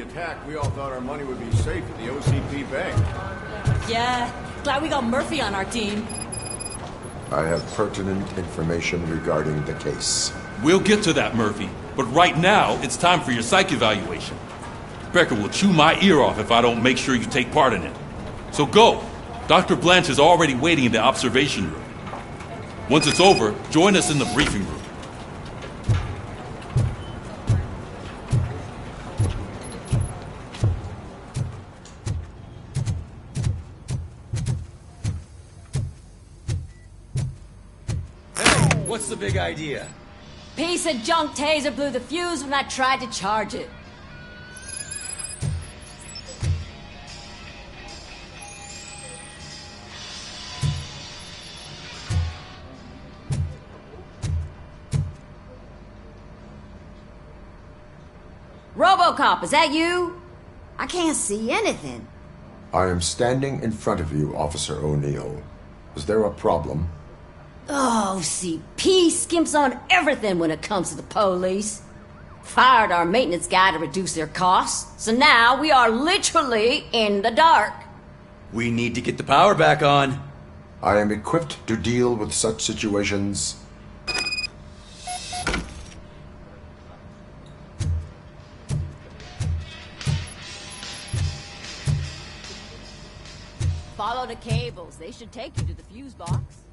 attack, we all thought our money would be safe at the OCP bank. Yeah, glad we got Murphy on our team. I have pertinent information regarding the case. We'll get to that, Murphy. But right now, it's time for your psych evaluation. Becker will chew my ear off if I don't make sure you take part in it. So go. Dr. Blanche is already waiting in the observation room. Once it's over, join us in the briefing room. What's the big idea? Piece of junk taser blew the fuse when I tried to charge it. Robocop, is that you? I can't see anything. I am standing in front of you, Officer O'Neill. Is there a problem? Oh, CP skimps on everything when it comes to the police. Fired our maintenance guy to reduce their costs, so now we are literally in the dark. We need to get the power back on. I am equipped to deal with such situations. Follow the cables. They should take you to the fuse box.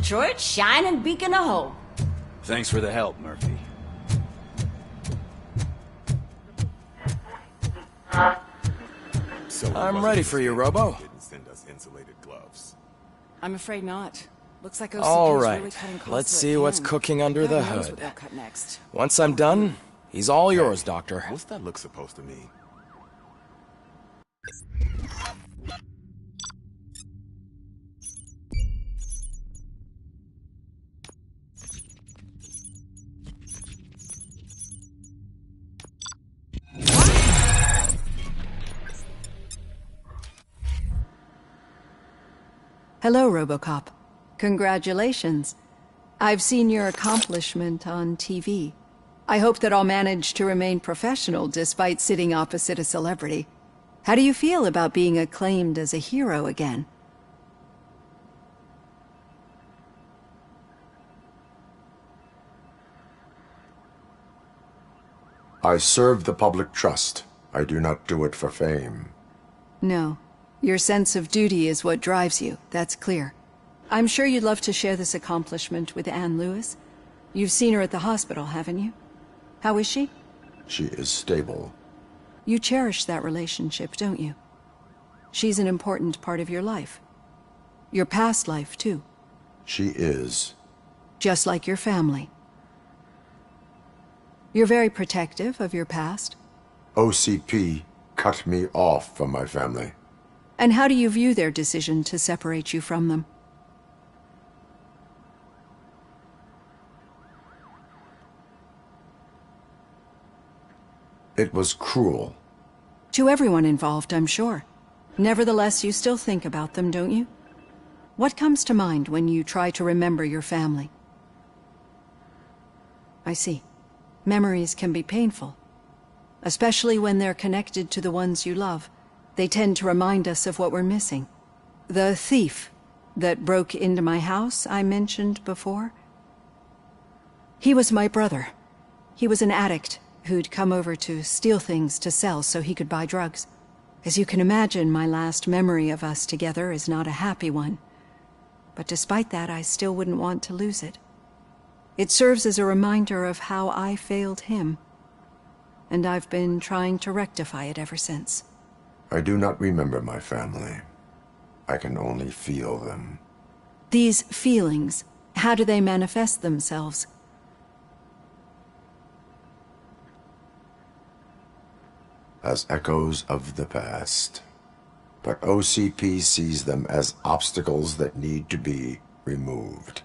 Detroit's shining beacon of hope. Thanks for the help, Murphy. I'm ready for you, Robo. I'm afraid not. Looks like OCP All is right, really cutting costs let's to see the what's end. cooking under the God knows hood. what they'll cut next. Once I'm done, he's all yours, Doctor. What's that look supposed to mean? Hello, Robocop. Congratulations. I've seen your accomplishment on TV. I hope that I'll manage to remain professional despite sitting opposite a celebrity. How do you feel about being acclaimed as a hero again? I serve the public trust. I do not do it for fame. No. Your sense of duty is what drives you, that's clear. I'm sure you'd love to share this accomplishment with Anne Lewis. You've seen her at the hospital, haven't you? How is she? She is stable. You cherish that relationship, don't you? She's an important part of your life. Your past life, too. She is. Just like your family. You're very protective of your past. OCP cut me off from my family. And how do you view their decision to separate you from them? It was cruel. To everyone involved, I'm sure. Nevertheless, you still think about them, don't you? What comes to mind when you try to remember your family? I see. Memories can be painful. Especially when they're connected to the ones you love. They tend to remind us of what we're missing. The thief that broke into my house I mentioned before? He was my brother. He was an addict who'd come over to steal things to sell so he could buy drugs. As you can imagine, my last memory of us together is not a happy one. But despite that, I still wouldn't want to lose it. It serves as a reminder of how I failed him. And I've been trying to rectify it ever since. I do not remember my family. I can only feel them. These feelings, how do they manifest themselves? As echoes of the past. But OCP sees them as obstacles that need to be removed.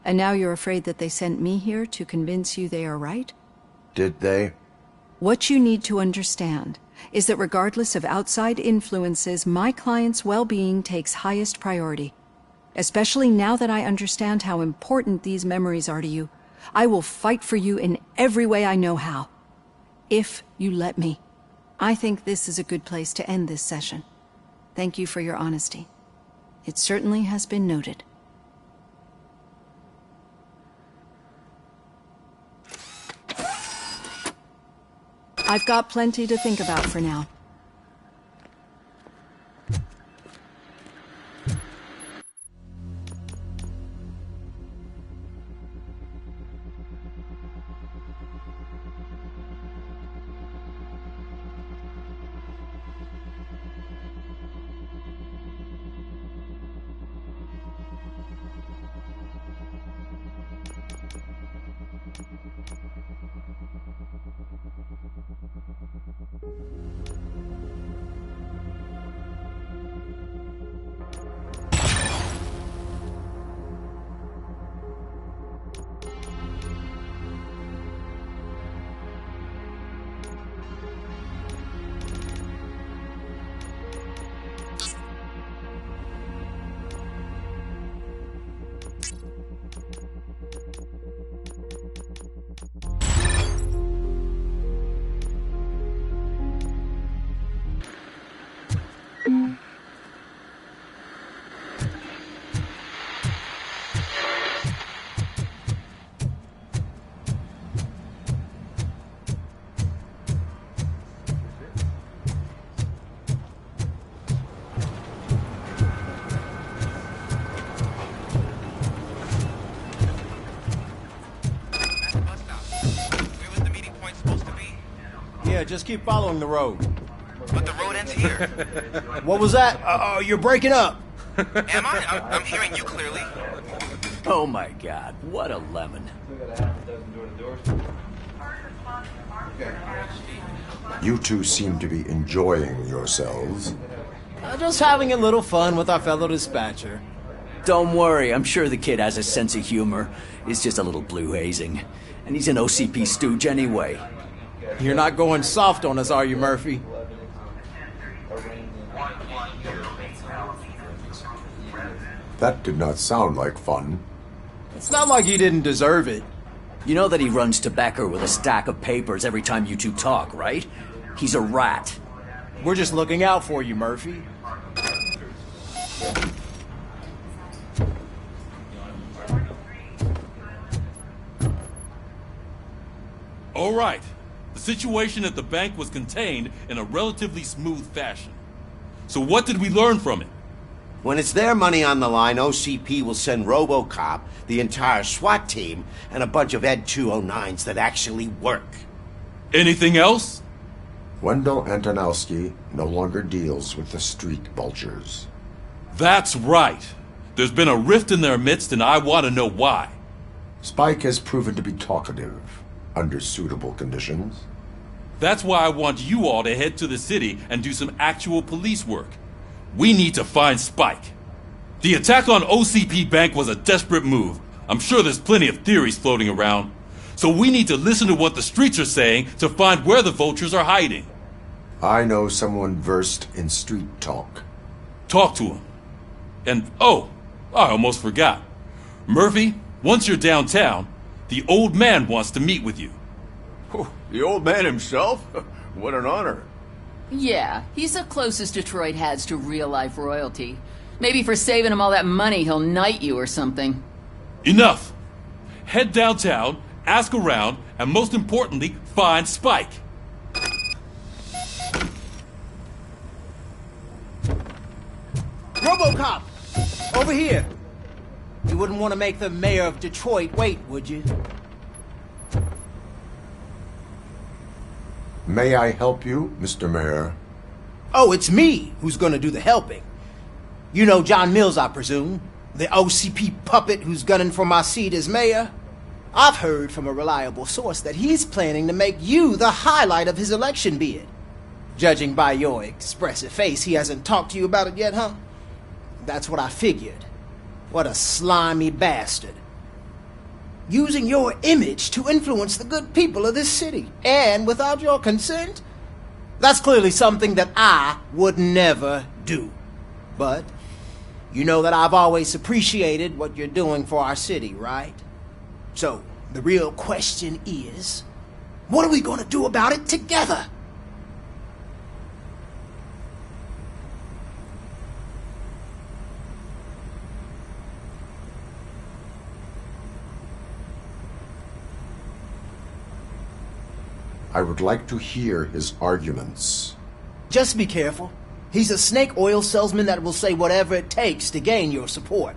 And now you're afraid that they sent me here to convince you they are right? Did they? What you need to understand is that regardless of outside influences, my client's well-being takes highest priority. Especially now that I understand how important these memories are to you, I will fight for you in every way I know how. If you let me. I think this is a good place to end this session. Thank you for your honesty. It certainly has been noted. I've got plenty to think about for now. Yeah, just keep following the road. But the road ends here. What was that? Oh, you're breaking up. Am I? I'm hearing you clearly. Oh my god, what a lemon. You two seem to be enjoying yourselves. Just having a little fun with our fellow dispatcher. Don't worry, I'm sure the kid has a sense of humor. It's just a little blue hazing. And he's an OCP stooge anyway. You're not going soft on us, are you, Murphy? That did not sound like fun. It's not like he didn't deserve it. You know that he runs to Becker with a stack of papers every time you two talk, right? He's a rat. We're just looking out for you, Murphy. All right. The situation at the bank was contained in a relatively smooth fashion. So what did we learn from it? When it's their money on the line, OCP will send Robocop, the entire SWAT team, and a bunch of Ed 209s that actually work. Anything else? Wendell Antonowski no longer deals with the street vultures. That's right. There's been a rift in their midst, and I want to know why. Spike has proven to be talkative under suitable conditions. That's why I want you all to head to the city and do some actual police work. We need to find Spike. The attack on OCP Bank was a desperate move. I'm sure there's plenty of theories floating around. So we need to listen to what the streets are saying to find where the vultures are hiding. I know someone versed in street talk. Talk to him. And, oh, I almost forgot. Murphy, once you're downtown, the old man wants to meet with you. Oh, the old man himself? What an honor. Yeah, he's the closest Detroit has to real-life royalty. Maybe for saving him all that money, he'll knight you or something. Enough! Head downtown, ask around, and most importantly, find Spike. Robocop! Over here! You wouldn't want to make the mayor of Detroit wait, would you? May I help you, Mr. Mayor? Oh, it's me who's gonna do the helping. You know John Mills, I presume? The OCP puppet who's gunning for my seat as mayor? I've heard from a reliable source that he's planning to make you the highlight of his election bid. Judging by your expressive face, he hasn't talked to you about it yet, huh? That's what I figured. What a slimy bastard. Using your image to influence the good people of this city, and without your consent? That's clearly something that I would never do. But you know that I've always appreciated what you're doing for our city, right? So, the real question is, what are we gonna do about it together? I would like to hear his arguments. Just be careful. He's a snake oil salesman that will say whatever it takes to gain your support.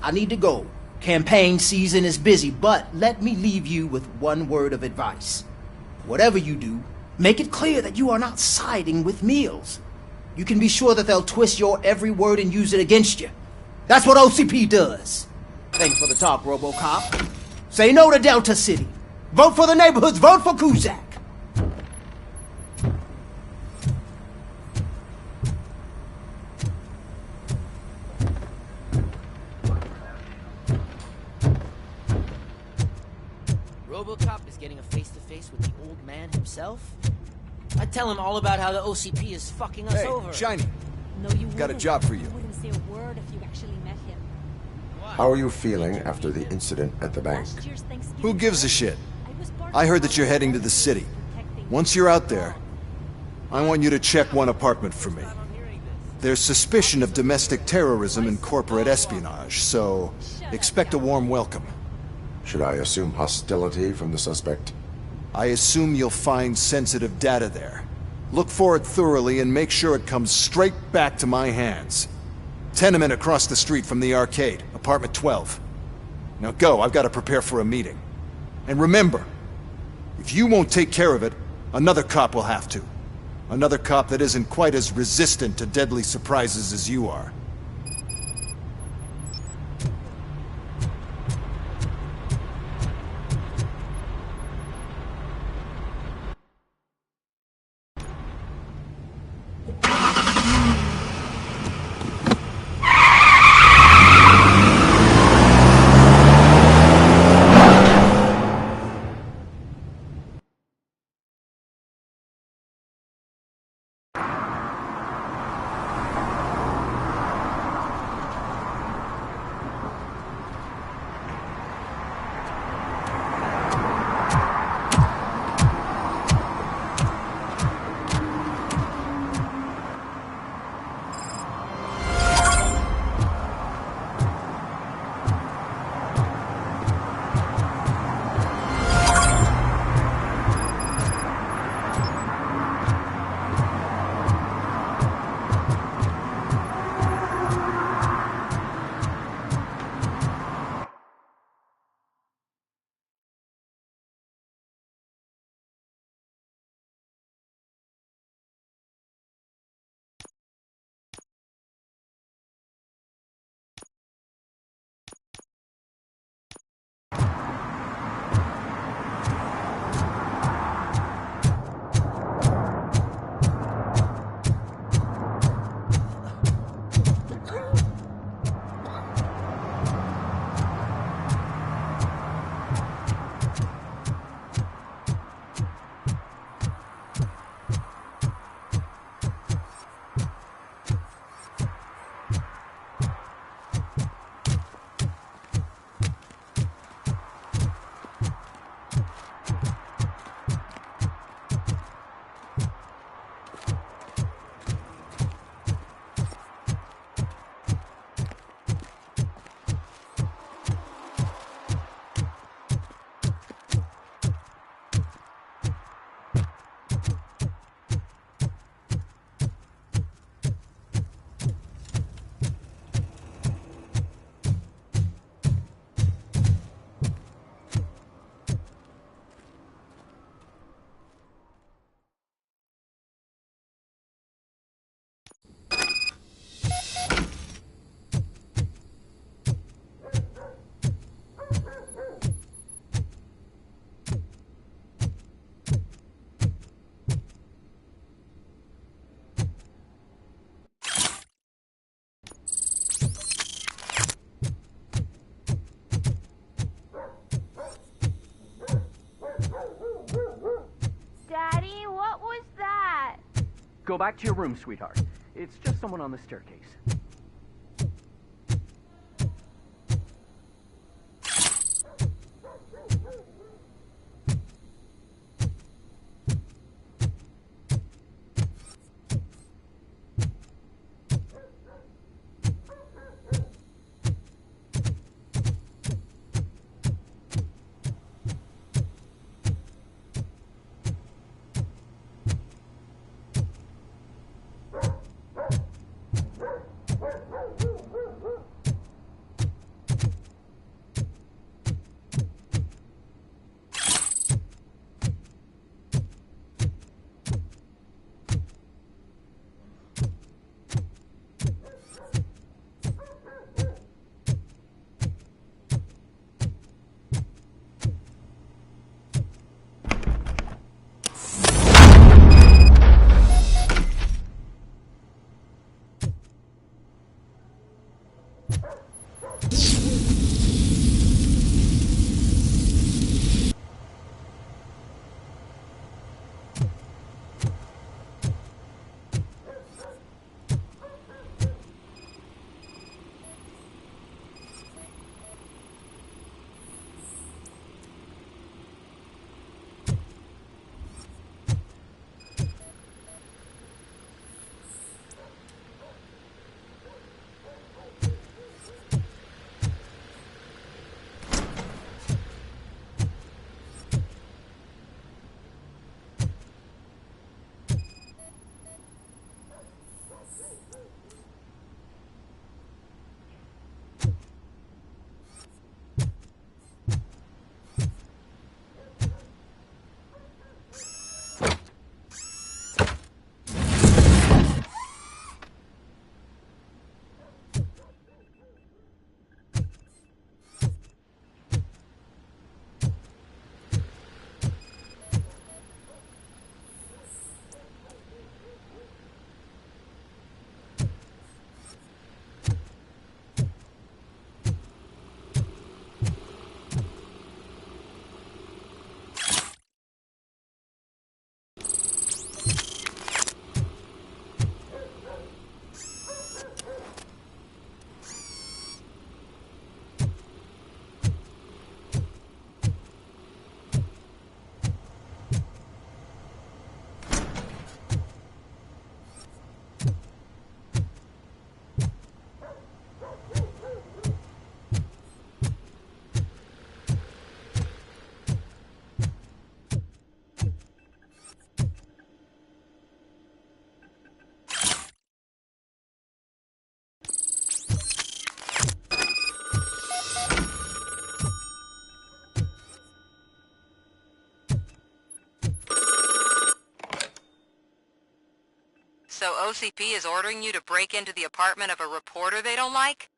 I need to go. Campaign season is busy, but let me leave you with one word of advice. Whatever you do, make it clear that you are not siding with Mills. You can be sure that they'll twist your every word and use it against you. That's what OCP does. Thanks for the talk, Robocop. Say no to Delta City. Vote for the neighborhoods. Vote for Cusack. Robocop is getting a face-to-face with the old man himself? I tell him all about how the OCP is fucking us over. Hey, Shiny. No, you Got a job for you. wouldn't say a word if you actually met him. How are you feeling after the incident at the bank? Who gives a shit? I heard that you're heading to the city. Once you're out there, I want you to check one apartment for me. There's suspicion of domestic terrorism and corporate espionage, so expect a warm welcome. Should I assume hostility from the suspect? I assume you'll find sensitive data there. Look for it thoroughly and make sure it comes straight back to my hands. Tenement across the street from the arcade, apartment 12. Now go, I've got to prepare for a meeting. And remember, if you won't take care of it, another cop will have to. Another cop that isn't quite as resistant to deadly surprises as you are. go back to your room, sweetheart. It's just someone on the staircase. So OCP is ordering you to break into the apartment of a reporter they don't like?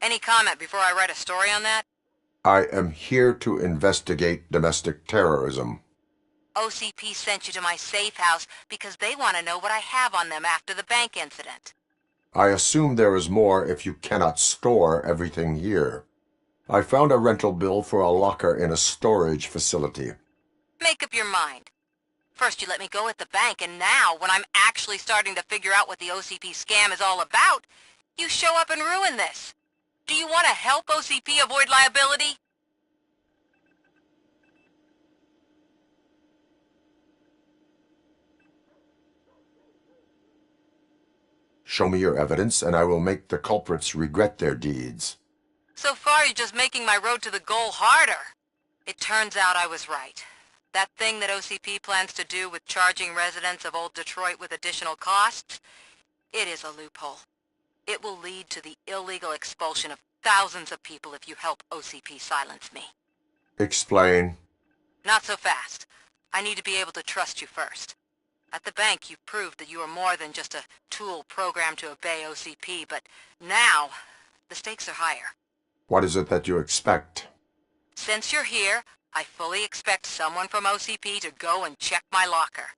Any comment before I write a story on that? I am here to investigate domestic terrorism. OCP sent you to my safe house because they want to know what I have on them after the bank incident. I assume there is more if you cannot store everything here. I found a rental bill for a locker in a storage facility. Make up your mind. First you let me go at the bank, and now, when I'm actually starting to figure out what the OCP scam is all about, you show up and ruin this. Do you want to help OCP avoid liability? Show me your evidence, and I will make the culprits regret their deeds. So far, you're just making my road to the goal harder. It turns out I was right. That thing that OCP plans to do with charging residents of Old Detroit with additional costs, it is a loophole. It will lead to the illegal expulsion of thousands of people if you help OCP silence me. Explain. Not so fast. I need to be able to trust you first. At the bank, you've proved that you are more than just a tool programmed to obey OCP, but now, the stakes are higher. What is it that you expect? Since you're here, I fully expect someone from OCP to go and check my locker.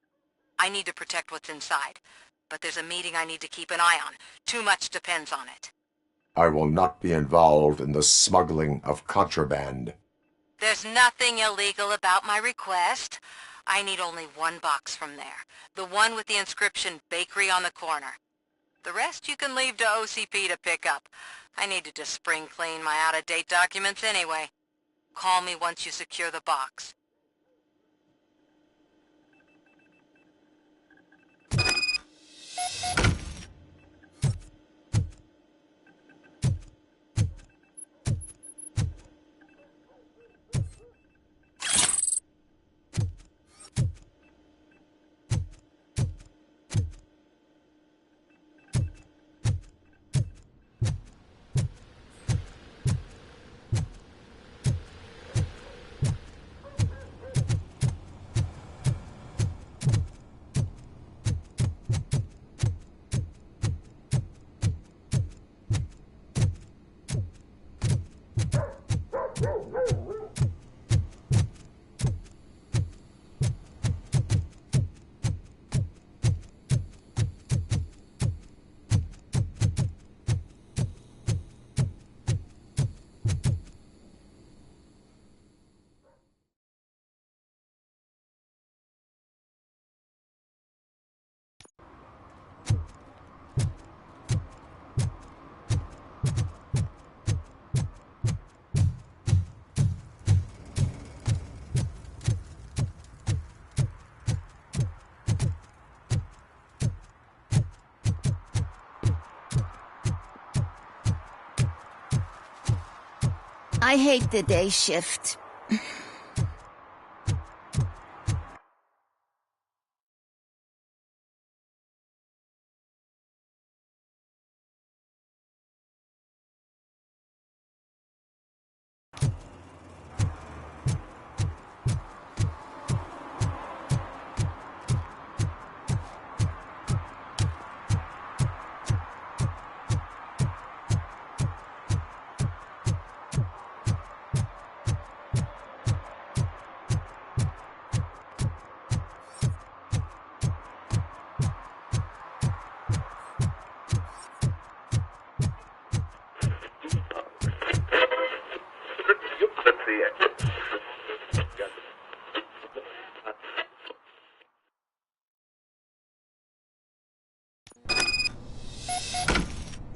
I need to protect what's inside, but there's a meeting I need to keep an eye on. Too much depends on it. I will not be involved in the smuggling of contraband. There's nothing illegal about my request. I need only one box from there. The one with the inscription Bakery on the corner. The rest you can leave to OCP to pick up. I needed to spring clean my out-of-date documents anyway. Call me once you secure the box. I hate the day shift.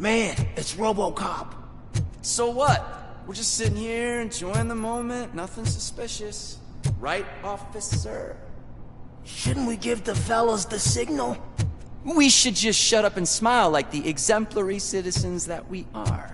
Man, it's Robocop. So what? We're just sitting here enjoying the moment. Nothing suspicious. Right, officer? Shouldn't we give the fellas the signal? We should just shut up and smile like the exemplary citizens that we are.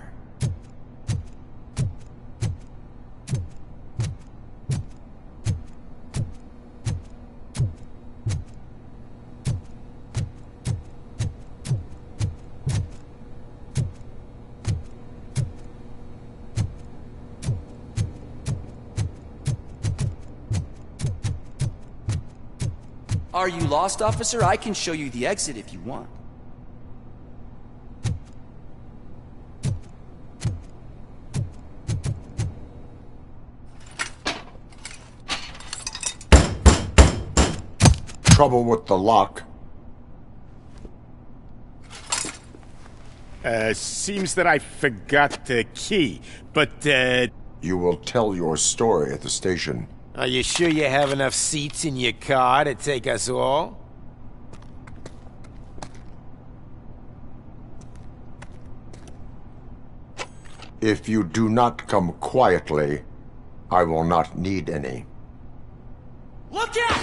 Are you lost, officer? I can show you the exit if you want. Trouble with the lock. Seems that I forgot the key, but, You will tell your story at the station. Are you sure you have enough seats in your car to take us all? If you do not come quietly, I will not need any. Look out!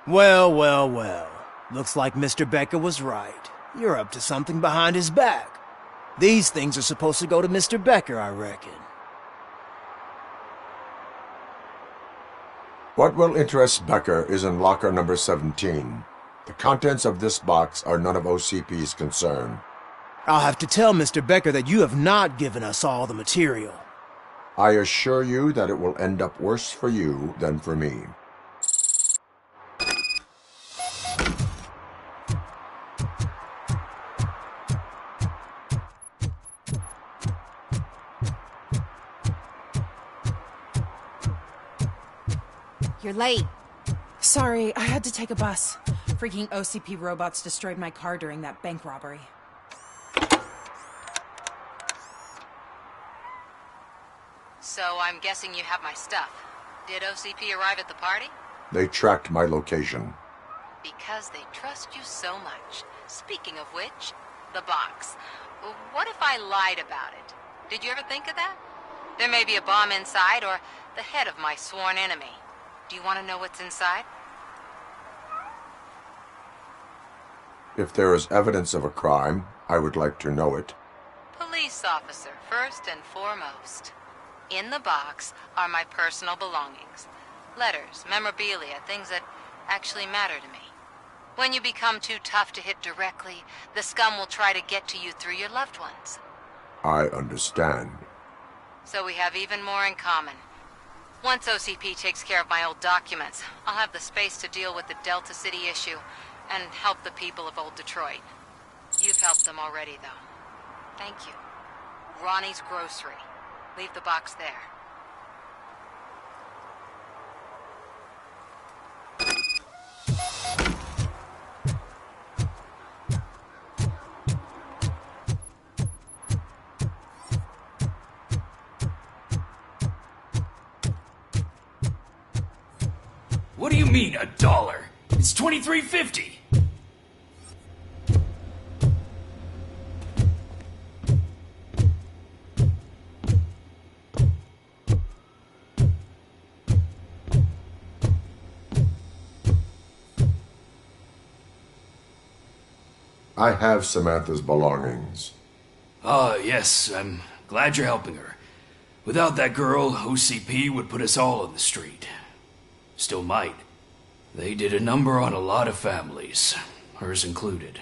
Well, well, well. Looks like Mr. Becker was right. You're up to something behind his back. These things are supposed to go to Mr. Becker, I reckon. What will interest Becker is in locker number 17. The contents of this box are none of OCP's concern. I'll have to tell Mr. Becker that you have not given us all the material. I assure you that it will end up worse for you than for me. You're late. Sorry, I had to take a bus. Freaking OCP robots destroyed my car during that bank robbery. So I'm guessing you have my stuff. Did OCP arrive at the party? They tracked my location. Because they trust you so much. Speaking of which, the box. What if I lied about it? Did you ever think of that? There may be a bomb inside or the head of my sworn enemy. Do you want to know what's inside? If there is evidence of a crime, I would like to know it. Police officer, first and foremost. In the box are my personal belongings. Letters, memorabilia, things that actually matter to me. When you become too tough to hit directly, the scum will try to get to you through your loved ones. I understand. So we have even more in common. Once OCP takes care of my old documents, I'll have the space to deal with the Delta City issue and help the people of Old Detroit. You've helped them already, though. Thank you. Ronnie's Grocery. Leave the box there. What do you mean, $1? It's $23.50. I have Samantha's belongings. Ah, yes, I'm glad you're helping her. Without that girl, OCP would put us all on the street. Still might. They did a number on a lot of families, hers included.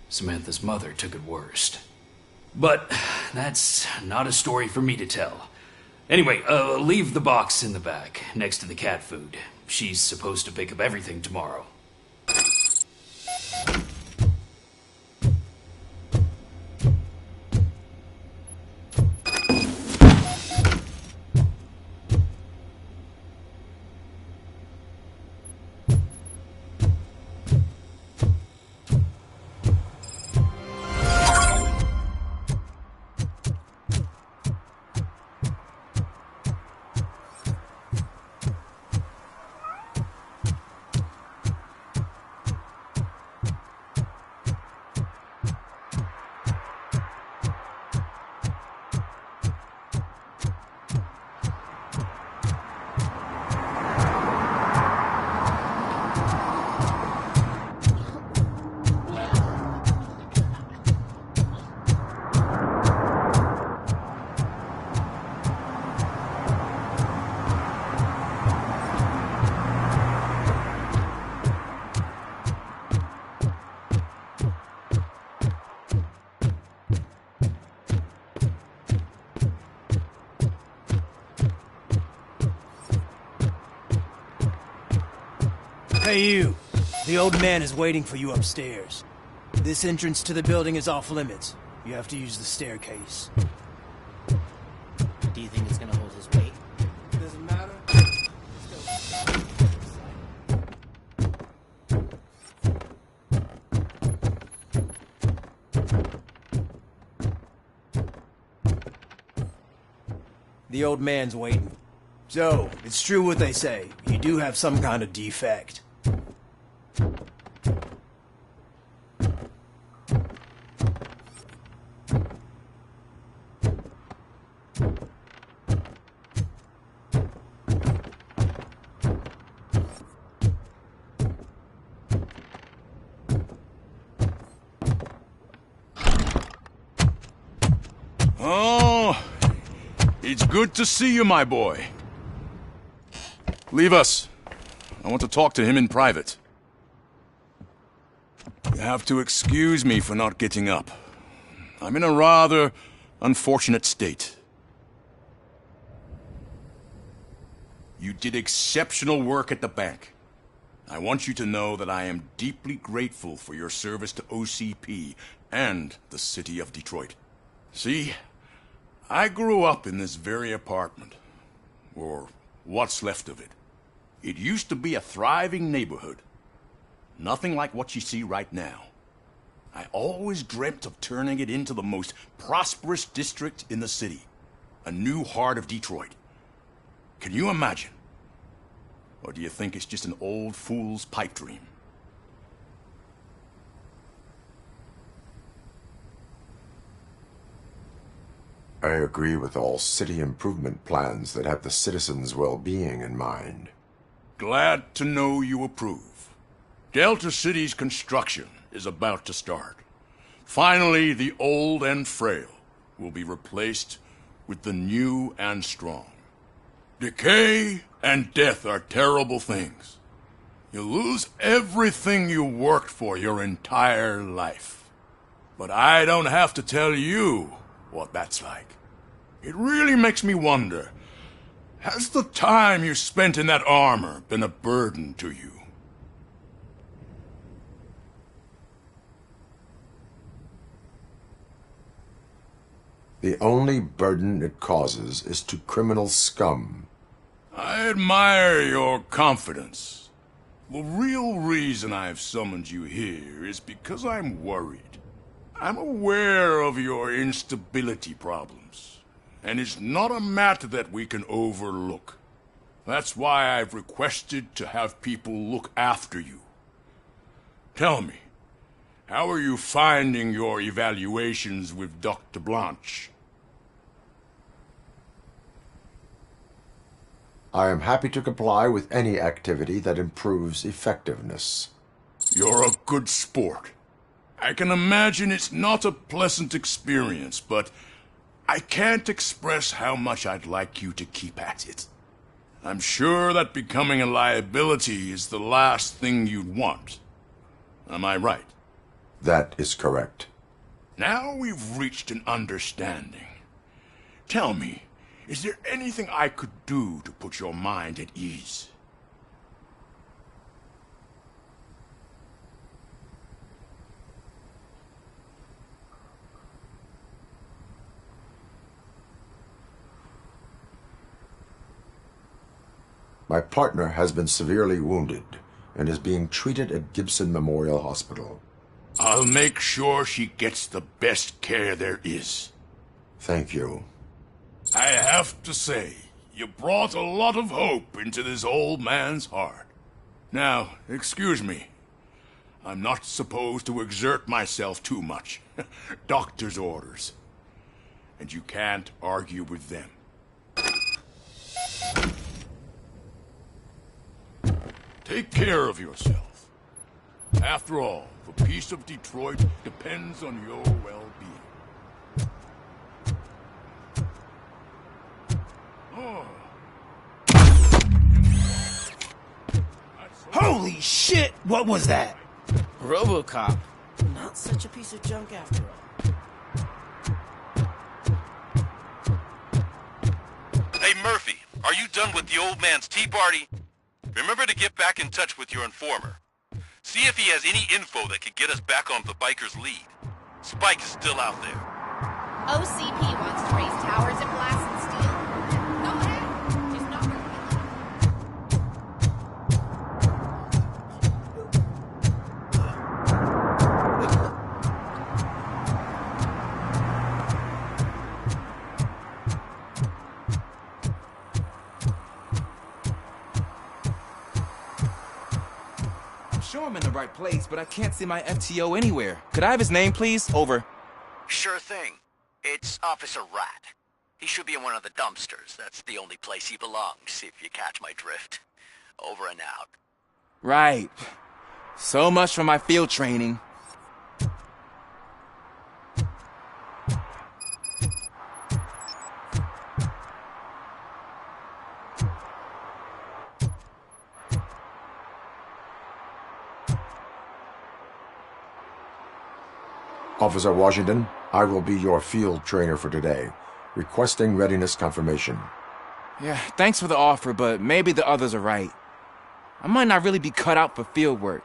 Samantha's mother took it worst. But that's not a story for me to tell. Anyway, leave the box in the back, next to the cat food. She's supposed to pick up everything tomorrow. Hey, you. The old man is waiting for you upstairs. This entrance to the building is off limits. You have to use the staircase. Do you think it's gonna hold his weight? Doesn't matter. The old man's waiting. So, it's true what they say. You do have some kind of defect. Oh, it's good to see you, my boy. Leave us. I want to talk to him in private. You have to excuse me for not getting up. I'm in a rather unfortunate state. You did exceptional work at the bank. I want you to know that I am deeply grateful for your service to OCP and the city of Detroit. See, I grew up in this very apartment, or what's left of it. It used to be a thriving neighborhood. Nothing like what you see right now. I always dreamt of turning it into the most prosperous district in the city. A new heart of Detroit. Can you imagine? Or do you think it's just an old fool's pipe dream? I agree with all city improvement plans that have the citizens' well-being in mind. Glad to know you approve. Delta City's construction is about to start. Finally, the old and frail will be replaced with the new and strong. Decay and death are terrible things. You lose everything you worked for your entire life. But I don't have to tell you what that's like. It really makes me wonder, has the time you spent in that armor been a burden to you? The only burden it causes is to criminal scum. I admire your confidence. The real reason I've summoned you here is because I'm worried. I'm aware of your instability problems, and it's not a matter that we can overlook. That's why I've requested to have people look after you. Tell me, how are you finding your evaluations with Dr. Blanche? I am happy to comply with any activity that improves effectiveness. You're a good sport. I can imagine it's not a pleasant experience, but I can't express how much I'd like you to keep at it. I'm sure that becoming a liability is the last thing you'd want. Am I right? That is correct. Now we've reached an understanding. Tell me, is there anything I could do to put your mind at ease? My partner has been severely wounded and is being treated at Gibson Memorial Hospital. I'll make sure she gets the best care there is. Thank you. I have to say, you brought a lot of hope into this old man's heart. Now, excuse me. I'm not supposed to exert myself too much. Doctor's orders. And you can't argue with them. Take care of yourself. After all, the peace of Detroit depends on your well-being. Oh. Holy shit! What was that? Robocop. Not such a piece of junk after all. Hey, Murphy, are you done with the old man's tea party? Remember to get back in touch with your informer. See if he has any info that could get us back on the biker's lead. Spike is still out there. OCP wants to raise towers and glass and steel. Go ahead. Just not really. I'm sure I'm in the right place, but I can't see my FTO anywhere. Could I have his name, please? Over. Sure thing. It's Officer Rat. He should be in one of the dumpsters. That's the only place he belongs, if you catch my drift. Over and out. Right. So much for my field training. Officer Washington, I will be your field trainer for today. Requesting readiness confirmation. Yeah, thanks for the offer, but maybe the others are right. I might not really be cut out for field work.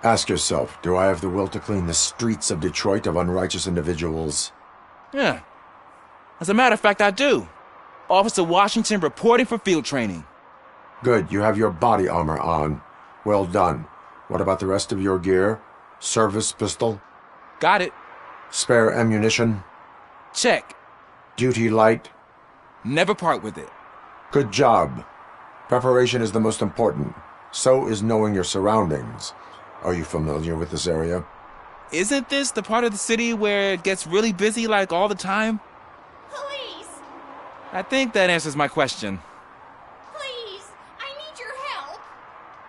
Ask yourself, do I have the will to clean the streets of Detroit of unrighteous individuals? Yeah. As a matter of fact, I do. Officer Washington reporting for field training. Good, you have your body armor on. Well done. What about the rest of your gear? Service pistol? Got it. Spare ammunition? Check. Duty light? Never part with it. Good job. Preparation is the most important. So is knowing your surroundings. Are you familiar with this area? Isn't this the part of the city where it gets really busy like all the time? Police! I think that answers my question. Please! I need your help!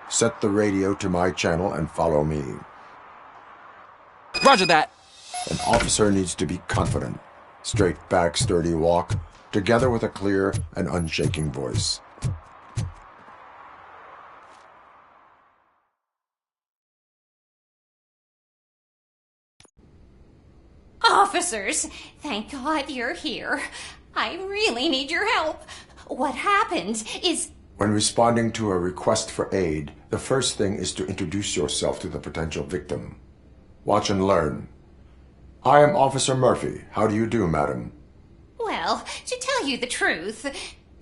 Set the radio to my channel and follow me. Roger that. An officer needs to be confident. Straight back, sturdy walk, together with a clear and unshaking voice. Officers, thank God you're here. I really need your help. What happened is... When responding to a request for aid, the first thing is to introduce yourself to the potential victim. Watch and learn. I am Officer Murphy. How do you do, madam? Well, to tell you the truth...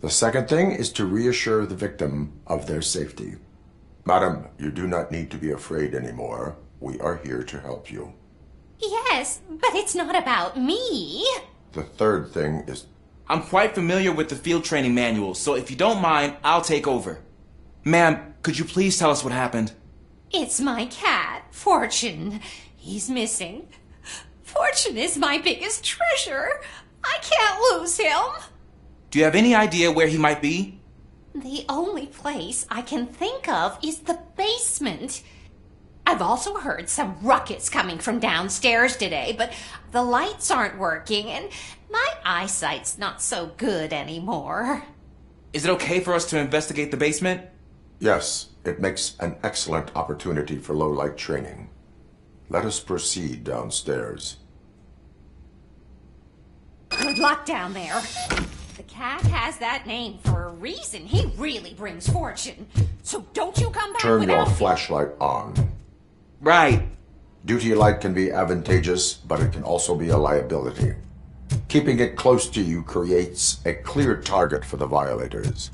The second thing is to reassure the victim of their safety. Madam, you do not need to be afraid anymore. We are here to help you. Yes, but it's not about me. The third thing is... I'm quite familiar with the field training manual, so if you don't mind, I'll take over. Ma'am, could you please tell us what happened? It's my cat, Fortune. He's missing. Fortune is my biggest treasure. I can't lose him. Do you have any idea where he might be? The only place I can think of is the basement. I've also heard some ruckus coming from downstairs today, but the lights aren't working and my eyesight's not so good anymore. Is it okay for us to investigate the basement? Yes, it makes an excellent opportunity for low-light training. Let us proceed downstairs. Good luck down there. The cat has that name for a reason. He really brings fortune. So don't you come back Turn your without... flashlight on. Right. Duty light can be advantageous, but it can also be a liability. Keeping it close to you creates a clear target for the violators.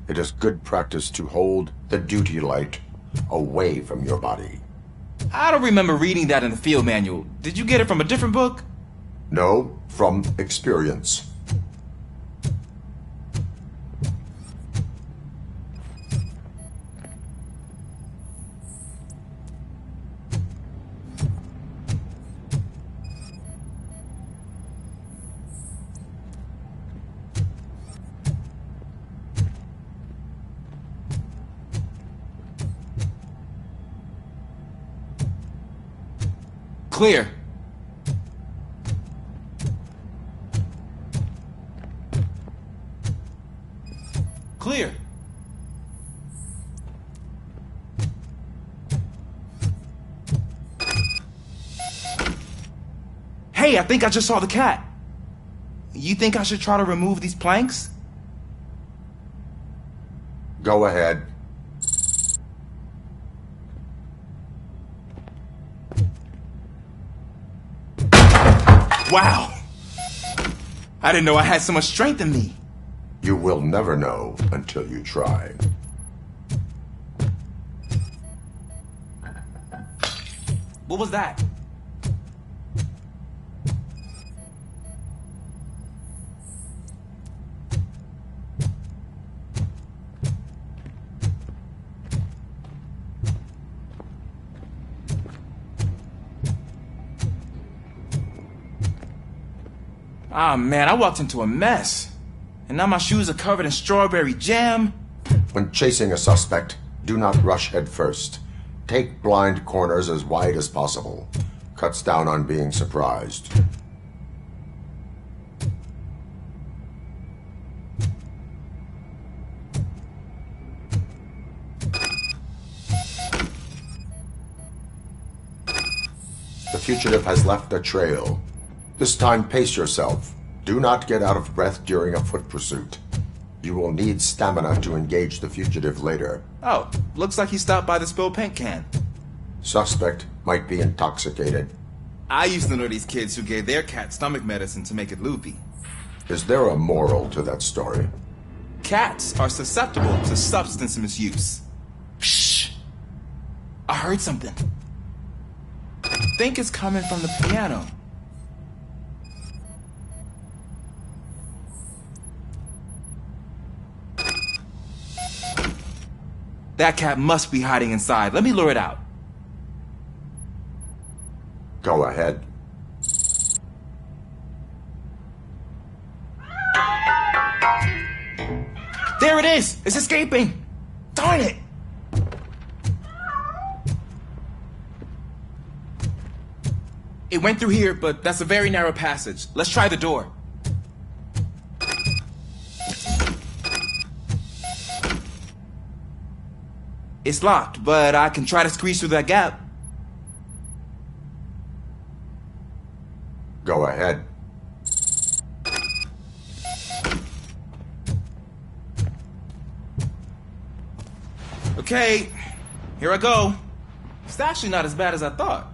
It is good practice to hold the duty light away from your body. I don't remember reading that in the field manual. Did you get it from a different book? No, from experience. Clear. Clear. Hey, I think I just saw the cat. You think I should try to remove these planks? Go ahead. Wow! I didn't know I had so much strength in me. You will never know until you try. What was that? Ah, man, I walked into a mess. And now my shoes are covered in strawberry jam. When chasing a suspect, do not rush head first. Take blind corners as wide as possible. Cuts down on being surprised. The fugitive has left a trail. This time, pace yourself. Do not get out of breath during a foot pursuit. You will need stamina to engage the fugitive later. Oh, looks like he stopped by the spilled paint can. Suspect might be intoxicated. I used to know these kids who gave their cat stomach medicine to make it loopy. Is there a moral to that story? Cats are susceptible to substance misuse. Shh! I heard something. I think it's coming from the piano. That cat must be hiding inside. Let me lure it out. Go ahead. There it is! It's escaping! Darn it! It went through here, but that's a very narrow passage. Let's try the door. It's locked, but I can try to squeeze through that gap. Go ahead. Okay, here I go. It's actually not as bad as I thought.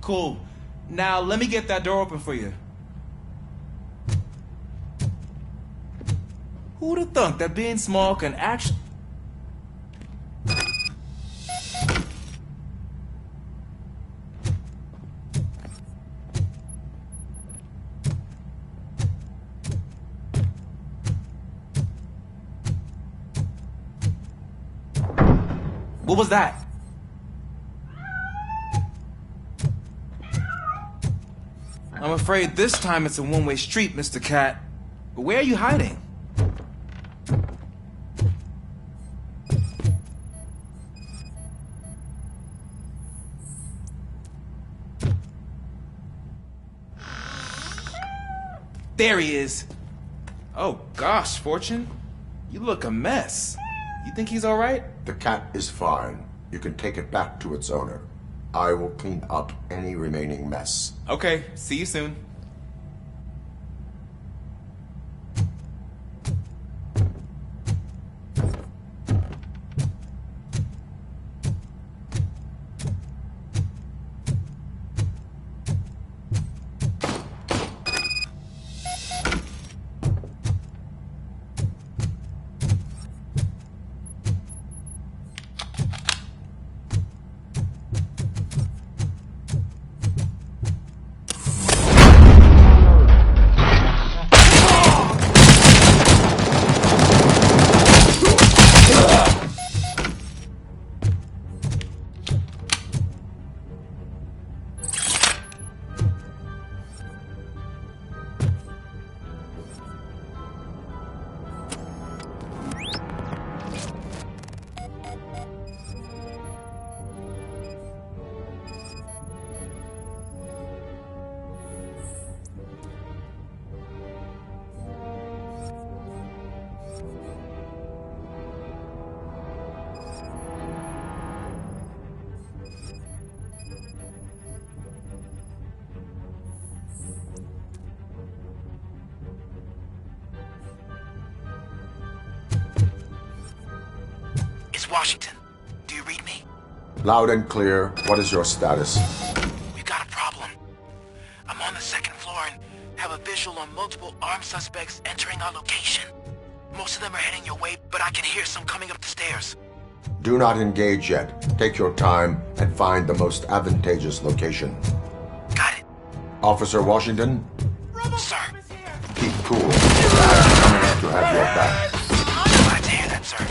Cool. Now let me get that door open for you. Who'd have thunk that being small can actually... What was that? I'm afraid this time it's a one-way street, Mr. Cat. But where are you hiding? There he is. Oh gosh, Fortune. You look a mess. You think he's alright? The cat is fine. You can take it back to its owner. I will clean up any remaining mess. Okay, see you soon. Loud and clear. What is your status? We got a problem. I'm on the second floor and have a visual on multiple armed suspects entering our location. Most of them are heading your way, but I can hear some coming up the stairs. Do not engage yet. Take your time and find the most advantageous location. Got it. Officer Washington, Sir. keep cool. I'm coming to have your back. Glad to hear that, sir.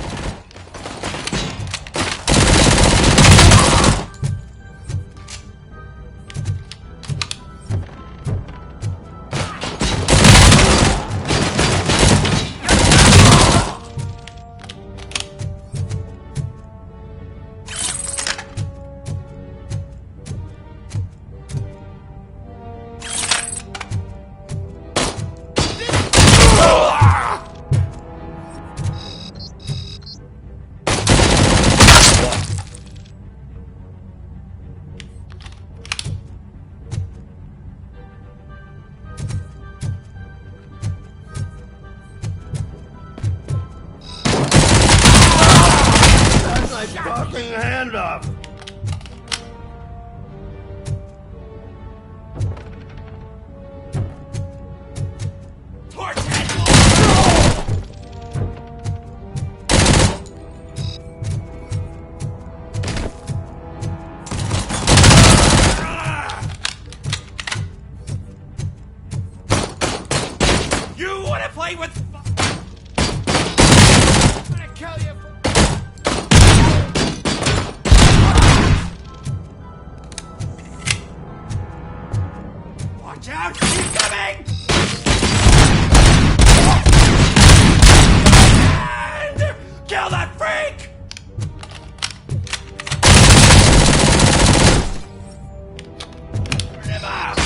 Fucking hand up! You wanna play with... I'm gonna kill you for... Watch out! He's coming! And kill that freak! Turn him out!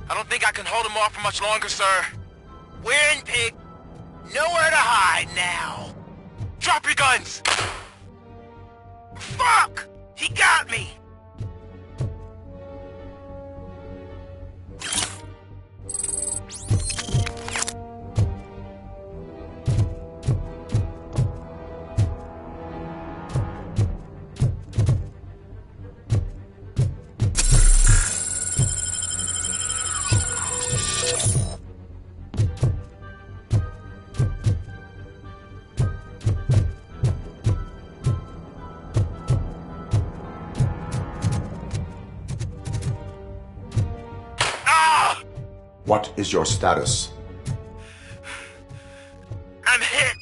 I don't think I can hold him off for much longer, sir. We're in, pig. Nowhere to hide now. Drop your guns! Fuck! He got me! What is your status? I'm hit!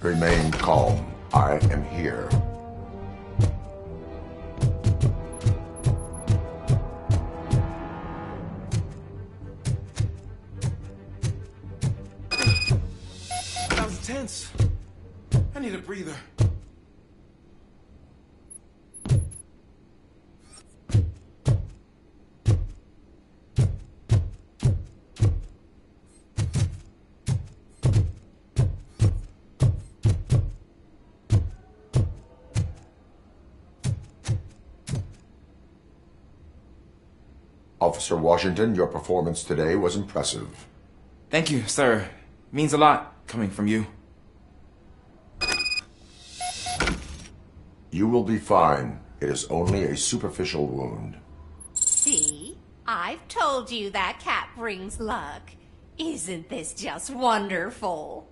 Remain calm. I am here. That was tense. I need a breather. Officer Washington, your performance today was impressive. Thank you, sir. Means a lot coming from you. You will be fine. It is only a superficial wound. See? I've told you that cat brings luck. Isn't this just wonderful?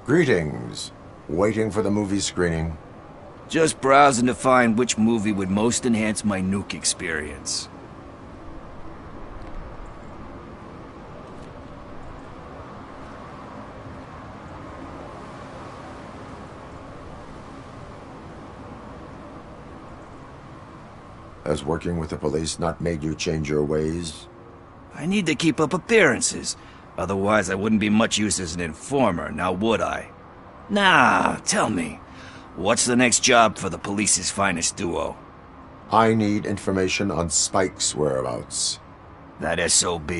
Greetings. Waiting for the movie screening. Just browsing to find which movie would most enhance my nuke experience. Has working with the police not made you change your ways? I need to keep up appearances. Otherwise, I wouldn't be much use as an informer, now would I? Nah, tell me. What's the next job for the police's finest duo? I need information on Spike's whereabouts. That SOB.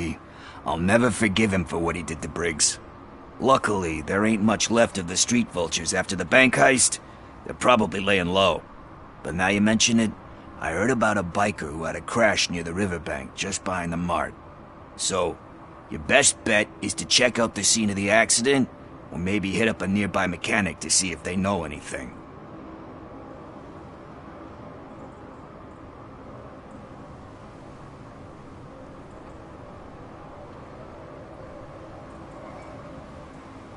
I'll never forgive him for what he did to Briggs. Luckily, there ain't much left of the street vultures after the bank heist. They're probably laying low. But now you mention it, I heard about a biker who had a crash near the riverbank just behind the mart. So, your best bet is to check out the scene of the accident, or maybe hit up a nearby mechanic to see if they know anything.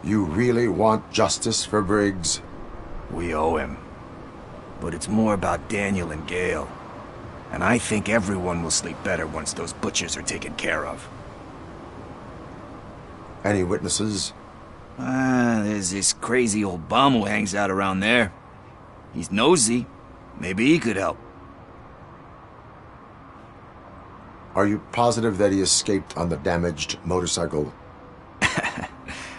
You really want justice for Briggs? We owe him. But it's more about Daniel and Gale. And I think everyone will sleep better once those butchers are taken care of. Any witnesses? There's this crazy old bum who hangs out around there. He's nosy. Maybe he could help. Are you positive that he escaped on the damaged motorcycle?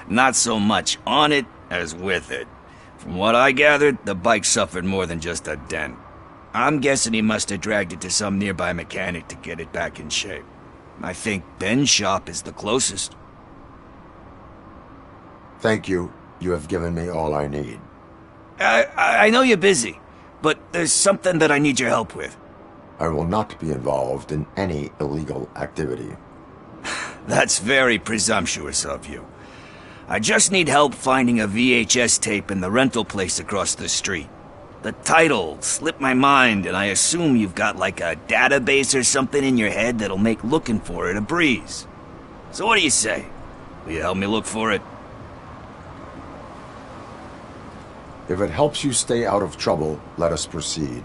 Not so much on it as with it. From what I gathered, the bike suffered more than just a dent. I'm guessing he must have dragged it to some nearby mechanic to get it back in shape. I think Ben's shop is the closest. Thank you. You have given me all I need. I know you're busy, but there's something that I need your help with. I will not be involved in any illegal activity. That's very presumptuous of you. I just need help finding a VHS tape in the rental place across the street. The title slipped my mind, and I assume you've got like a database or something in your head that'll make looking for it a breeze. So what do you say? Will you help me look for it? If it helps you stay out of trouble, let us proceed.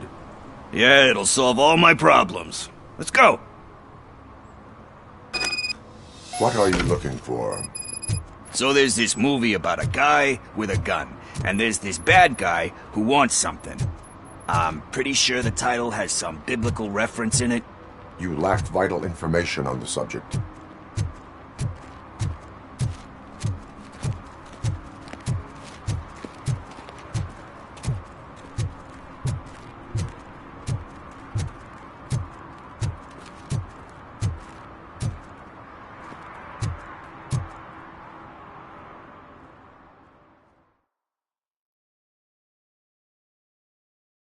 Yeah, it'll solve all my problems. Let's go! What are you looking for? So there's this movie about a guy with a gun, and there's this bad guy who wants something. I'm pretty sure the title has some biblical reference in it. You lack vital information on the subject.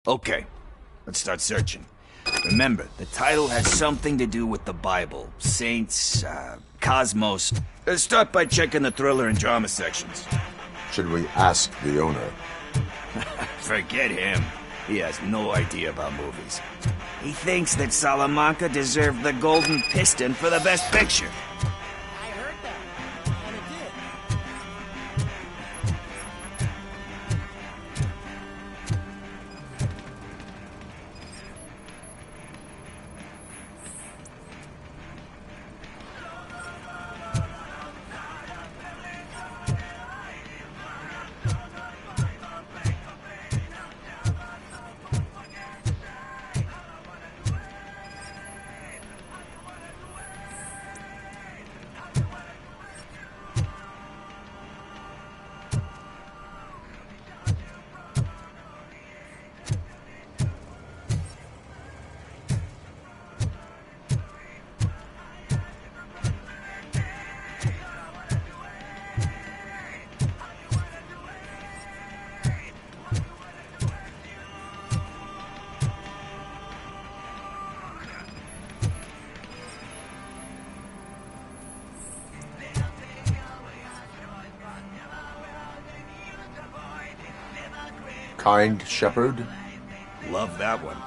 Okay, let's start searching. Remember, the title has something to do with the Bible, saints, cosmos. Let's start by checking the thriller and drama sections. Should we ask the owner? Forget him. He has no idea about movies. He thinks that Salamanca deserved the Golden Piston for the Best Picture. I heard that, and it did. Kind Shepherd? Love that one.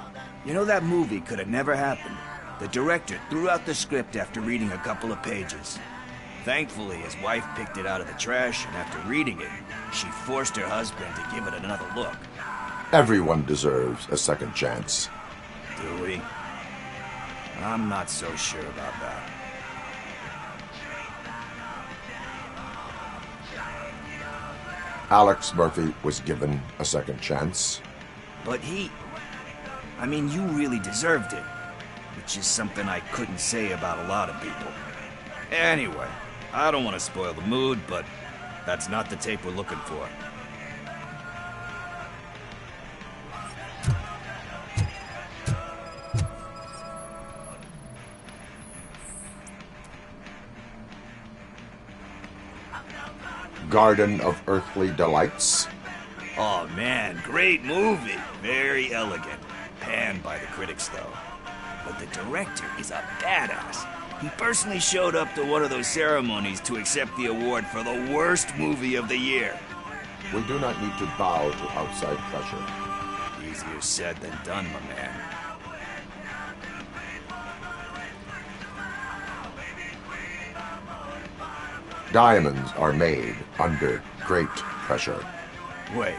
You know, that movie could have never happened. The director threw out the script after reading a couple of pages. Thankfully, his wife picked it out of the trash, and after reading it, she forced her husband to give it another look. Everyone deserves a second chance. Do we? I'm not so sure about that. Alex Murphy was given a second chance. But I mean, you really deserved it. Which is something I couldn't say about a lot of people. Anyway, I don't want to spoil the mood, but that's not the tape we're looking for. Garden of Earthly Delights. Oh man, great movie. Very elegant. Panned by the critics, though. But the director is a badass. He personally showed up to one of those ceremonies to accept the award for the worst movie of the year. We do not need to bow to outside pressure. Easier said than done, my man. Diamonds are made under great pressure. Wait,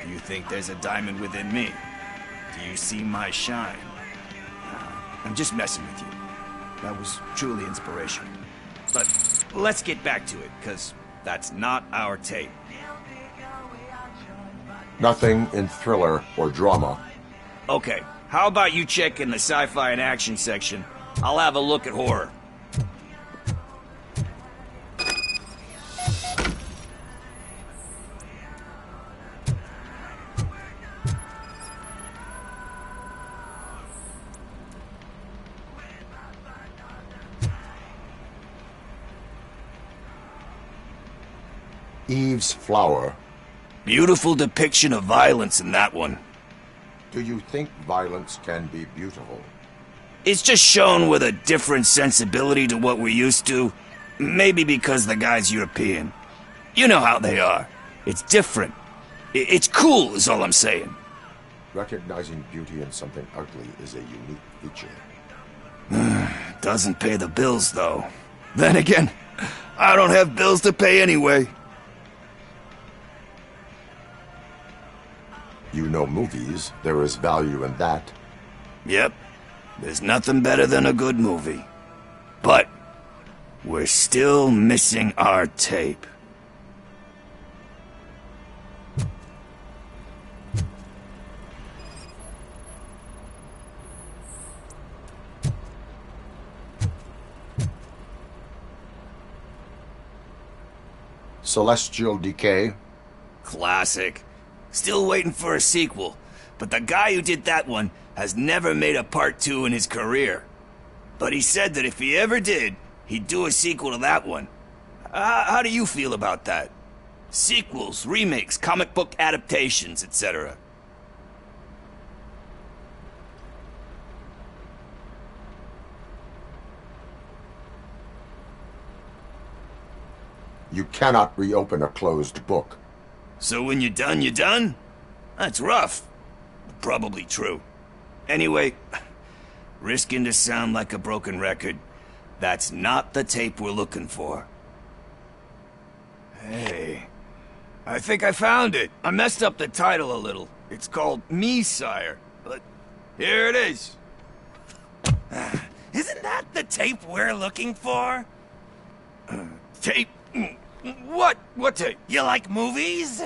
do you think there's a diamond within me? Do you see my shine? I'm just messing with you. That was truly inspirational. But let's get back to it, because that's not our tape. Nothing in thriller or drama. Okay, how about you check in the sci-fi and action section? I'll have a look at horror. Eve's Flower. Beautiful depiction of violence in that one. Do you think violence can be beautiful? It's just shown with a different sensibility to what we're used to. Maybe because the guy's European. You know how they are. It's different. It's cool, is all I'm saying. Recognizing beauty in something ugly is a unique feature. Doesn't pay the bills, though. Then again, I don't have bills to pay anyway. You know movies. There is value in that. Yep. There's nothing better than a good movie. But we're still missing our tape. Celestial Decay. Classic. Still waiting for a sequel, but the guy who did that one has never made a part 2 in his career. But he said that if he ever did, he'd do a sequel to that one. How do you feel about that? Sequels, remakes, comic book adaptations, etc. You cannot reopen a closed book. So when you're done, you're done? That's rough. Probably true. Anyway, risking to sound like a broken record, that's not the tape we're looking for. Hey, I think I found it. I messed up the title a little. It's called Me, Sire, but here it is. Isn't that the tape we're looking for? Tape? What? What tape? You like movies?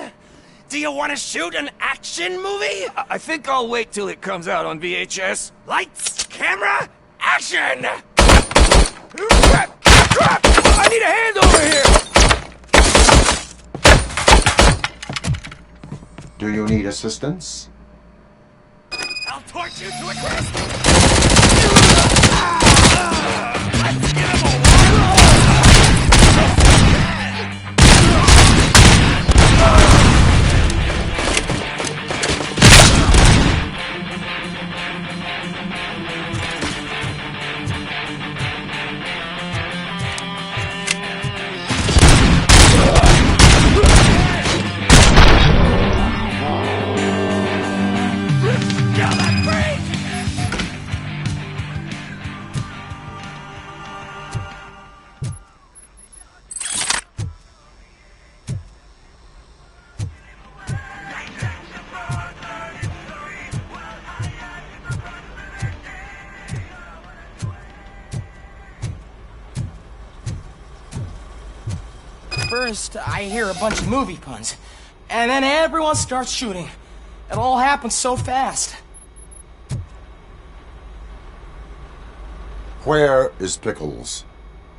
Do you want to shoot an action movie? I think I'll wait till it comes out on VHS. Lights, camera, action! Crap! Crap! I need a hand over here! Do you need assistance? I'll torch you to a crisp! Let's get him a First, I hear a bunch of movie puns, and then everyone starts shooting. It all happens so fast. Where is Pickles?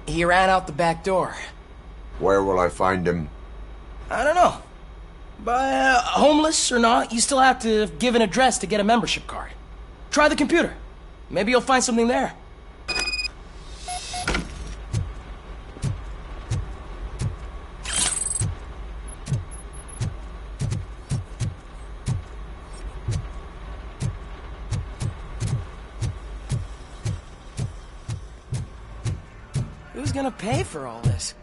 He ran out the back door. Where will I find him? I don't know. But homeless or not, you still have to give an address to get a membership card. Try the computer. Maybe you'll find something there. Who's gonna pay for all this?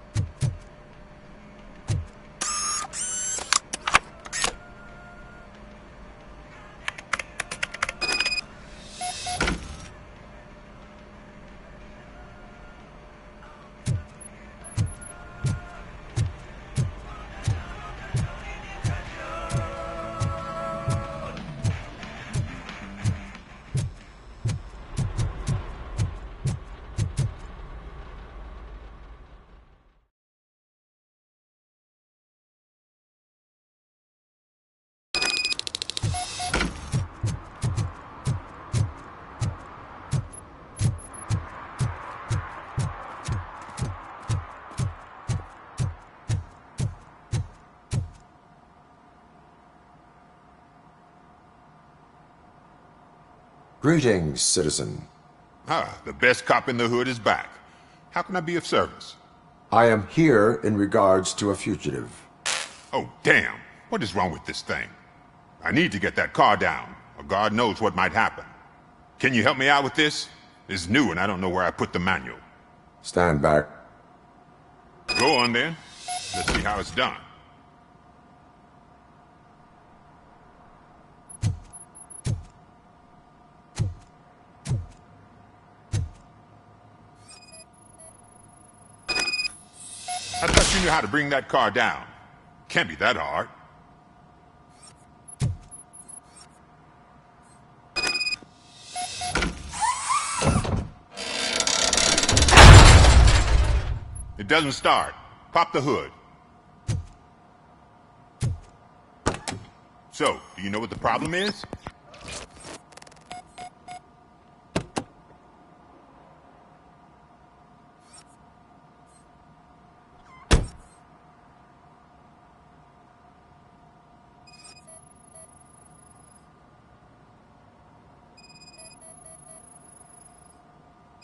Greetings, citizen. Ah, the best cop in the hood is back. How can I be of service? I am here in regards to a fugitive. Oh, damn. What is wrong with this thing? I need to get that car down, or God knows what might happen. Can you help me out with this? It's new and I don't know where I put the manual. Stand back. Go on then. Let's see how it's done. I thought you knew how to bring that car down. Can't be that hard. It doesn't start. Pop the hood. So, do you know what the problem is?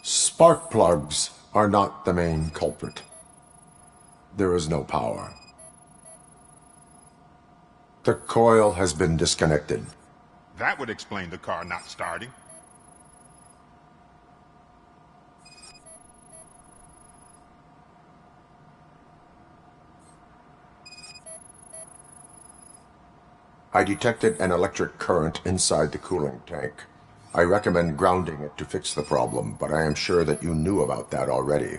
Spark plugs are not the main culprit. There is no power. The coil has been disconnected. That would explain the car not starting. I detected an electric current inside the cooling tank. I recommend grounding it to fix the problem, but I am sure that you knew about that already.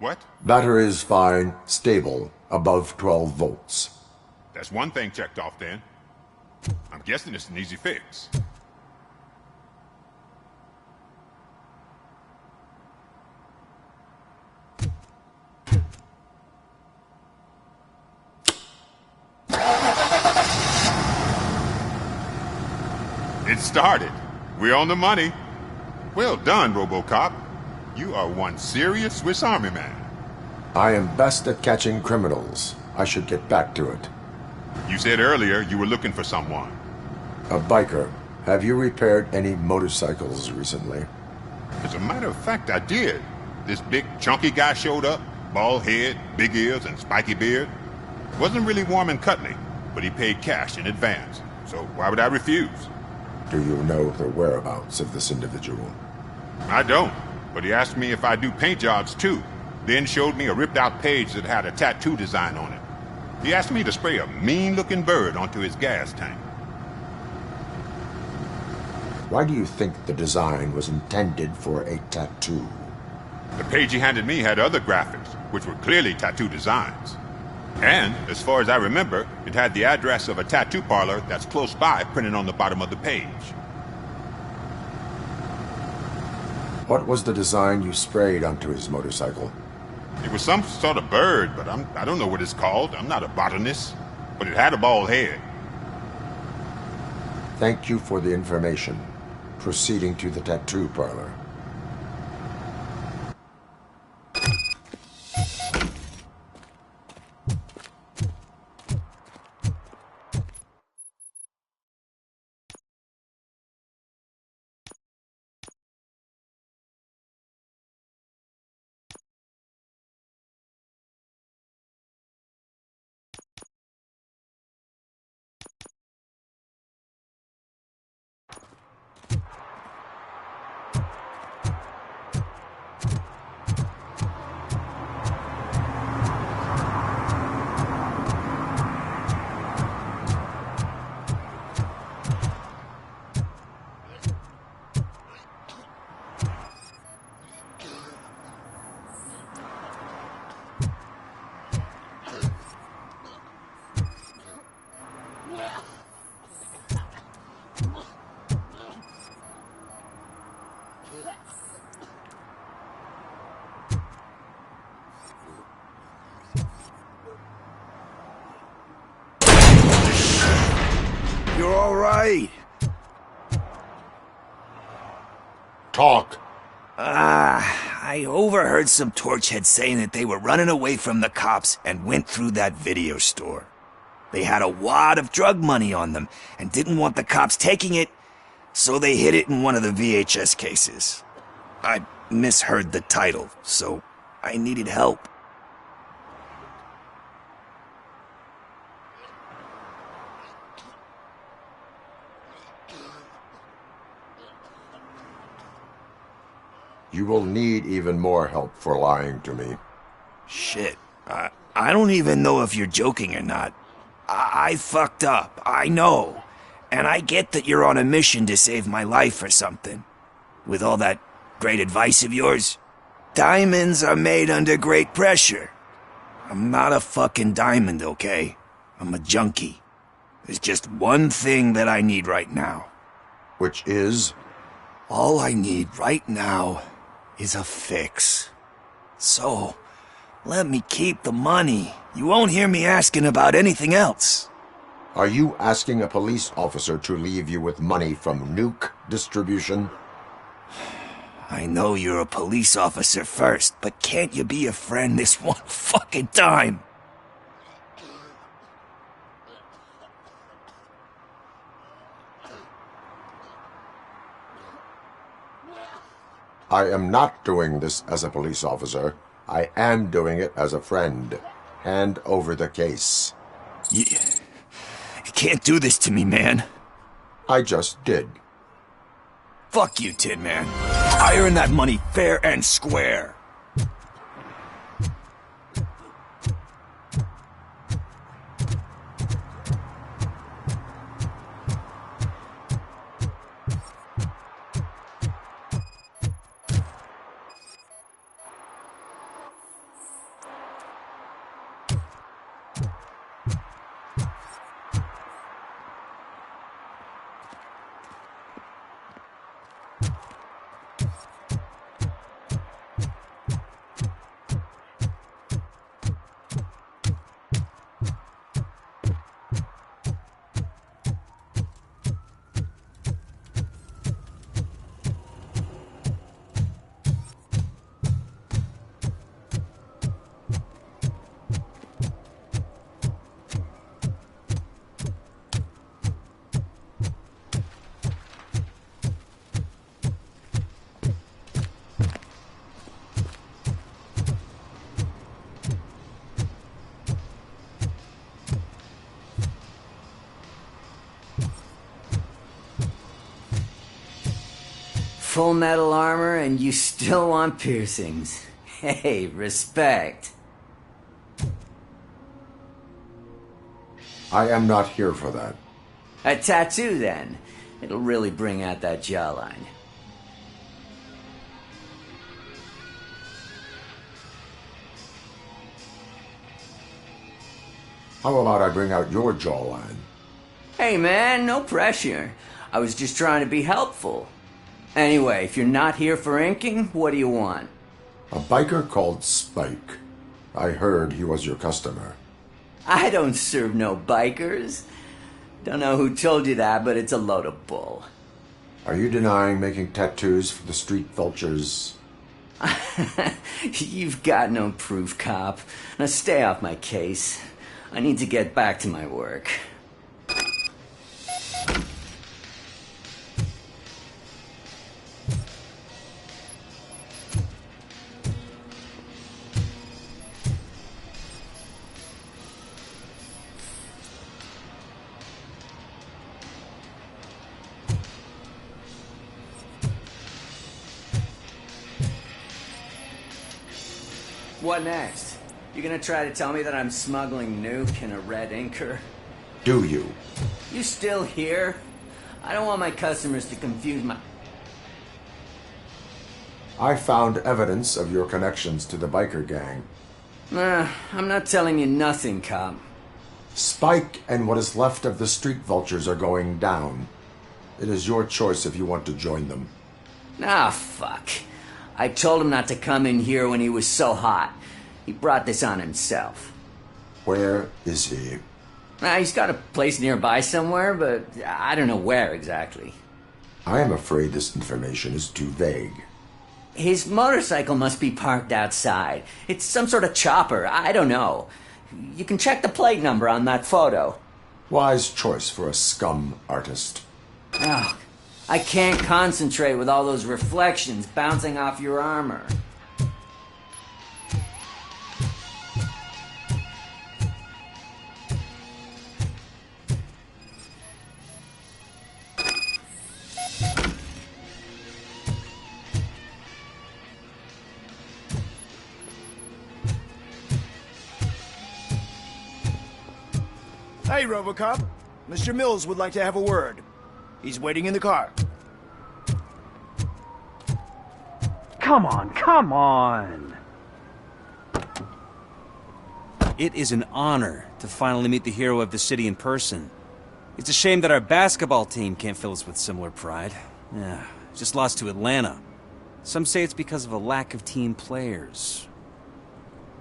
What? Battery is fine, stable, above 12 volts. That's one thing checked off then. I'm guessing it's an easy fix. It started. We're on the money. Well done, Robocop. You are one serious Swiss Army man. I am best at catching criminals. I should get back to it. You said earlier you were looking for someone. A biker. Have you repaired any motorcycles recently? As a matter of fact, I did. This big, chunky guy showed up. Bald head, big ears, and spiky beard. Wasn't really warm and cuddly, but he paid cash in advance. So why would I refuse? Do you know the whereabouts of this individual? I don't, but he asked me if I do paint jobs too, then showed me a ripped-out page that had a tattoo design on it. He asked me to spray a mean-looking bird onto his gas tank. Why do you think the design was intended for a tattoo? The page he handed me had other graphics, which were clearly tattoo designs. And, as far as I remember, it had the address of a tattoo parlor that's close by printed on the bottom of the page. What was the design you sprayed onto his motorcycle? It It was some sort of bird, but I don't know what it's called. I'm not a botanist. But it had a bald head. Thank you for the information. Proceeding to the tattoo parlor. You're all right. Talk. I overheard some torchheads saying that they were running away from the cops and went through that video store. They had a wad of drug money on them and didn't want the cops taking it, so they hid it in one of the VHS cases. I misheard the title, so I needed help. You will need even more help for lying to me. Shit. I don't even know if you're joking or not. I fucked up, I know. And I get that you're on a mission to save my life or something. With all that great advice of yours. Diamonds are made under great pressure. I'm not a fucking diamond, okay? I'm a junkie. There's just one thing that I need right now. Which is? All I need right now is a fix. So, let me keep the money. You won't hear me asking about anything else. Are you asking a police officer to leave you with money from nuke distribution? I know you're a police officer first, but can't you be a friend this one fucking time? I am not doing this as a police officer. I am doing it as a friend. Hand over the case. You can't do this to me, man. I just did. Fuck you, Tin Man. I earned that money fair and square. Full metal armor and you still want piercings. Hey, respect. I am not here for that. A tattoo, then. It'll really bring out that jawline. How about I bring out your jawline? Hey, man, no pressure. I was just trying to be helpful. Anyway, if you're not here for inking, what do you want? A biker called Spike. I heard he was your customer. I don't serve no bikers. Don't know who told you that, but it's a load of bull. Are you denying making tattoos for the street vultures? You've got no proof, cop. Now stay off my case. I need to get back to my work. What next? You gonna try to tell me that I'm smuggling nuke in a red inker? Do you? You still here? I don't want my customers to confuse my... I found evidence of your connections to the biker gang. I'm not telling you nothing, cop. Spike and what is left of the street vultures are going down. It is your choice if you want to join them. Ah, fuck. I told him not to come in here when he was so hot. He brought this on himself. Where is he? He's got a place nearby somewhere, but I don't know where exactly. I am afraid this information is too vague. His motorcycle must be parked outside. It's some sort of chopper. I don't know. You can check the plate number on that photo. Wise choice for a scum artist. Oh, I can't concentrate with all those reflections bouncing off your armor. Hey, Robocop. Mr. Mills would like to have a word. He's waiting in the car. Come on, come on! It is an honor to finally meet the hero of the city in person. It's a shame that our basketball team can't fill us with similar pride. Yeah, just lost to Atlanta. Some say it's because of a lack of team players.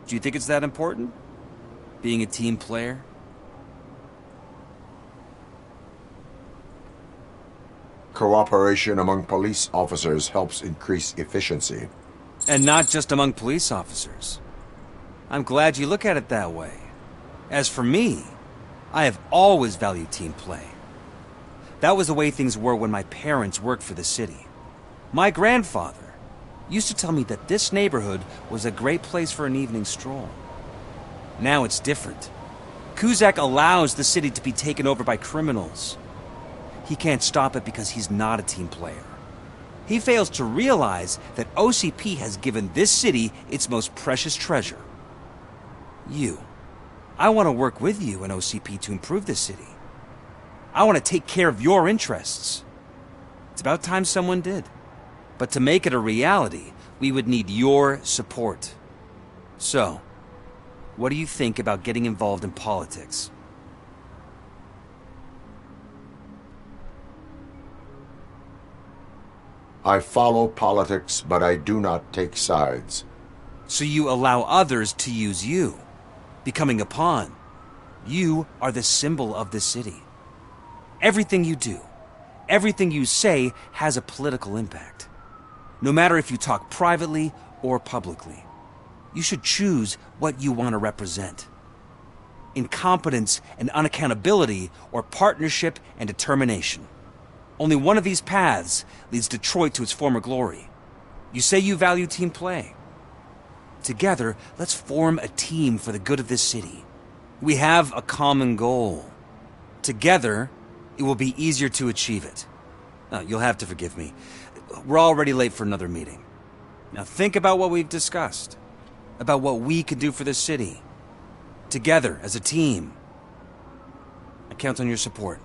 Do you think it's that important? Being a team player? Cooperation among police officers helps increase efficiency. And not just among police officers. I'm glad you look at it that way. As for me, I have always valued team play. That was the way things were when my parents worked for the city. My grandfather used to tell me that this neighborhood was a great place for an evening stroll. Now it's different. Cusack allows the city to be taken over by criminals. He can't stop it because he's not a team player. He fails to realize that OCP has given this city its most precious treasure. You. I want to work with you and OCP to improve this city. I want to take care of your interests. It's about time someone did. But to make it a reality, we would need your support. So, what do you think about getting involved in politics? I follow politics, but I do not take sides. So you allow others to use you, becoming a pawn. You are the symbol of the city. Everything you do, everything you say has a political impact. No matter if you talk privately or publicly. You should choose what you want to represent. Incompetence and unaccountability, or partnership and determination. Only one of these paths leads Detroit to its former glory. You say you value team play. Together, let's form a team for the good of this city. We have a common goal. Together, it will be easier to achieve it. Now, you'll have to forgive me. We're already late for another meeting. Now think about what we've discussed. About what we can do for this city. Together, as a team. I count on your support.